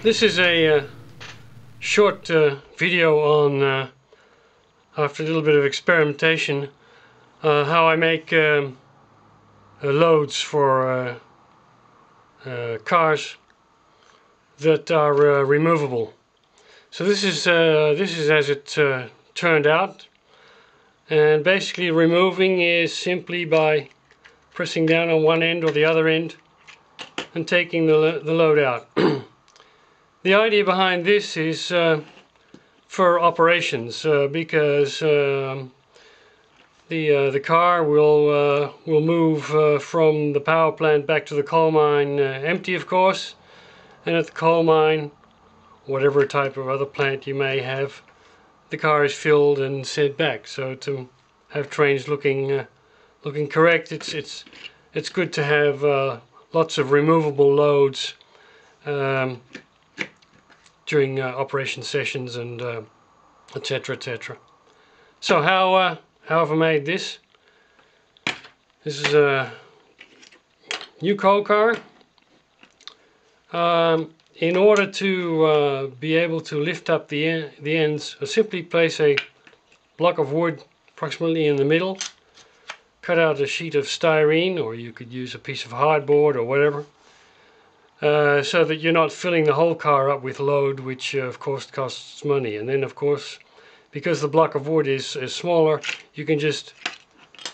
This is a short video on, after a little bit of experimentation, how I make loads for cars that are removable. So this is as it turned out, and basically removing is simply by pressing down on one end or the other end and taking the load out. The idea behind this is for operations, because the car will move from the power plant back to the coal mine empty, of course, and at the coal mine, whatever type of other plant you may have, the car is filled and sent back. So to have trains looking correct, it's good to have lots of removable loads during operation sessions and etc. etc. So how have I made this? This is a new coal car. In order to be able to lift up the ends, I simply place a block of wood approximately in the middle, cut out a sheet of styrene, or you could use a piece of hardboard or whatever, so that you're not filling the whole car up with load, which of course costs money. And then of course, because the block of wood is smaller, you can just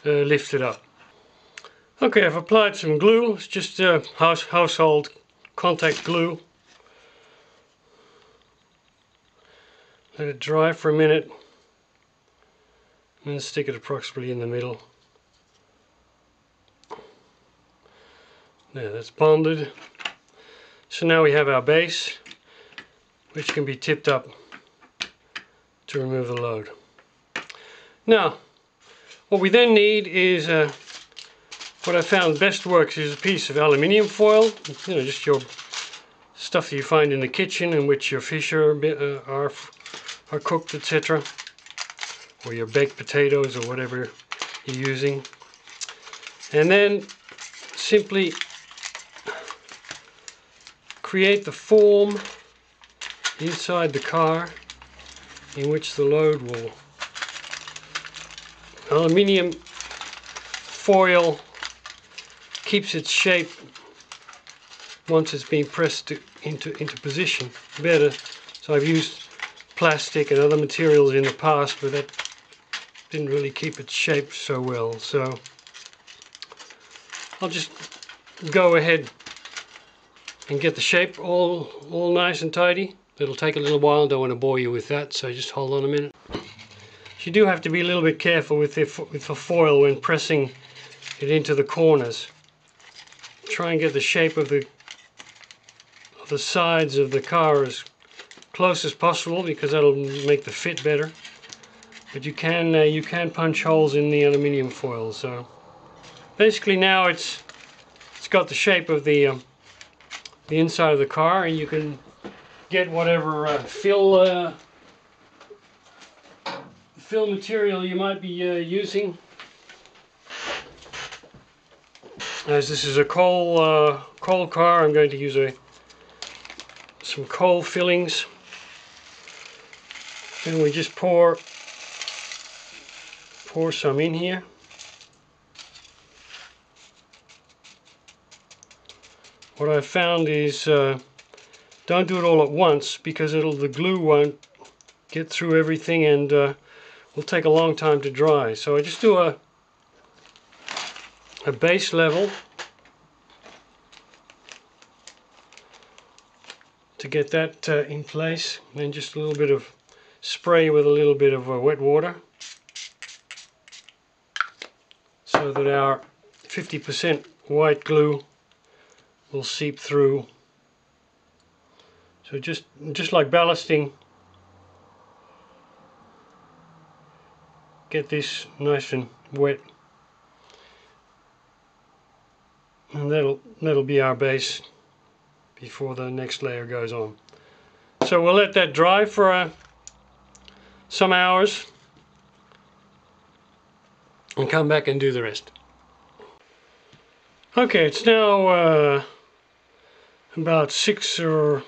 lift it up. Okay, I've applied some glue. It's just household contact glue. Let it dry for a minute and then stick it approximately in the middle. There, that's bonded. So now we have our base, which can be tipped up to remove the load. Now, what we then need is what I found best works is a piece of aluminium foil. You know, just your stuff that you find in the kitchen in which your fish are cooked, etc., or your baked potatoes or whatever you're using. And then simply create the form inside the car in which the load will. Aluminium foil keeps its shape once it's been pressed into position better. So I've used plastic and other materials in the past, but that didn't really keep its shape so well. So I'll just go ahead and get the shape all nice and tidy. It'll take a little while, don't want to bore you with that, so just hold on a minute. You do have to be a little bit careful with the foil when pressing it into the corners. Try and get the shape of the sides of the car as close as possible, because that'll make the fit better. But you can punch holes in the aluminium foil. So basically now it's got the shape of the inside of the car, and you can get whatever fill material you might be using. As this is a coal car, I'm going to use some coal fillings, and we just pour some in here. What I've found is don't do it all at once, because the glue won't get through everything and will take a long time to dry. So I just do a base level to get that in place, and then just a little bit of spray with a little bit of wet water, so that our 50% white glue will seep through. So just like ballasting, get this nice and wet, and that'll be our base before the next layer goes on. So we'll let that dry for some hours and come back and do the rest. Okay, it's now about 6 or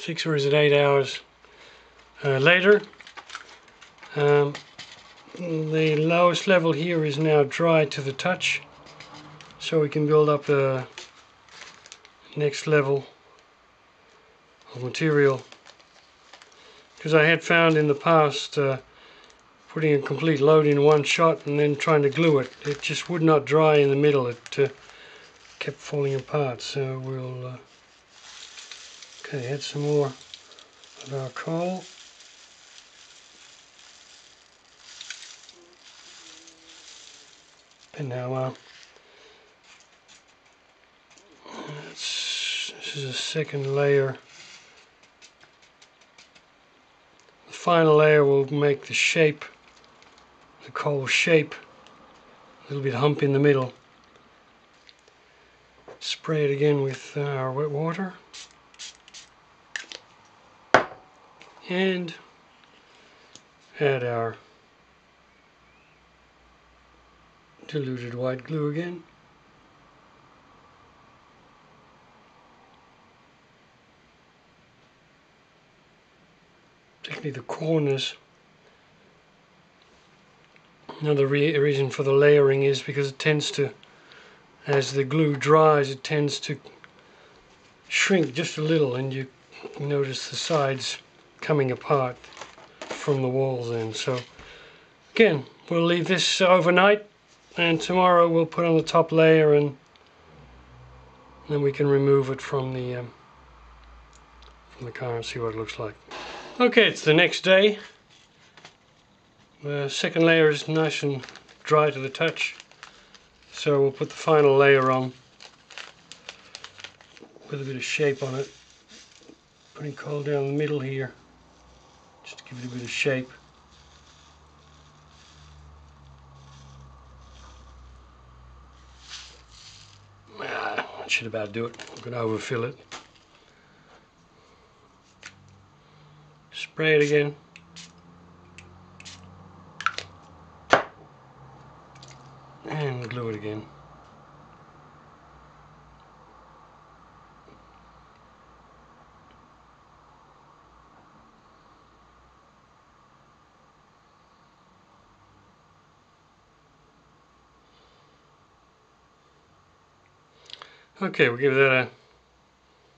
6 or is it 8 hours later. The lowest level here is now dry to the touch, so we can build up the next level of material, because I had found in the past putting a complete load in one shot and then trying to glue it, it just would not dry in the middle. It kept falling apart. So we'll okay, add some more of our coal. And now this is a second layer. The final layer will make the shape, the coal shape, a little bit hump in the middle. Spray it again with our wet water. And add our diluted white glue again. Particularly the corners. Another reason for the layering is because it tends to, as the glue dries, it tends to shrink just a little, and you notice the sides coming apart from the walls then. So again, we'll leave this overnight, and tomorrow we'll put on the top layer, and then we can remove it from the car and see what it looks like. Okay, it's the next day. The second layer is nice and dry to the touch, so we'll put the final layer on with a bit of shape on it. Putting coal down the middle here, just to give it a bit of shape. That should about do it. I'm going to overfill it. Spray it again. And glue it again. Okay, we'll give that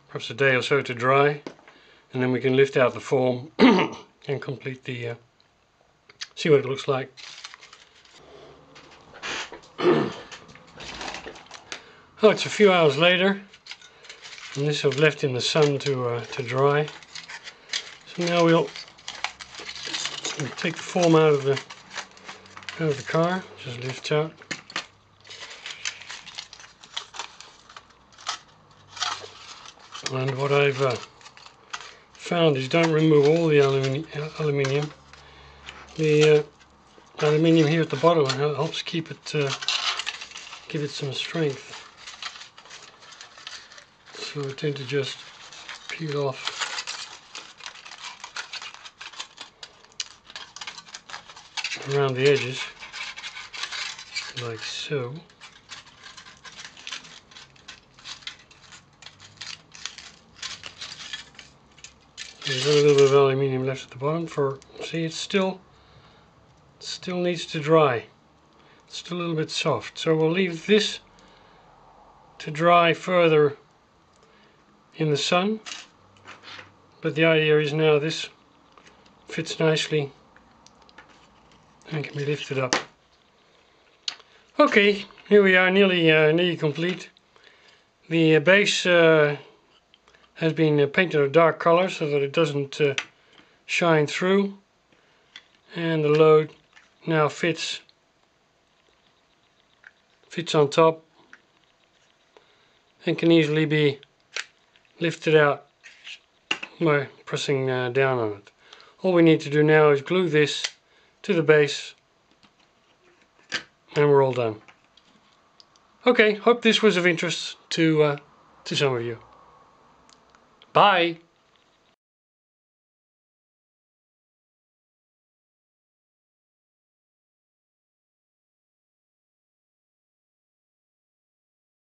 perhaps a day or so to dry, and then we can lift out the form and complete the see what it looks like. Oh, it's a few hours later, and this I've left in the sun to dry. So now we'll take the form out of the car. Just lift out. And what I've found is don't remove all the aluminium. The aluminium here at the bottom helps keep it, give it some strength. So I tend to just peel off around the edges, like so. There's a little bit of aluminium left at the bottom. See, it still needs to dry. It's still a little bit soft. So we'll leave this to dry further in the sun. But the idea is now this fits nicely and can be lifted up. Okay, here we are, nearly complete. The base has been painted a dark color so that it doesn't shine through, and the load now fits on top and can easily be lifted out by pressing down on it. All we need to do now is glue this to the base and we're all done. Okay, hope this was of interest to some of you. Bye!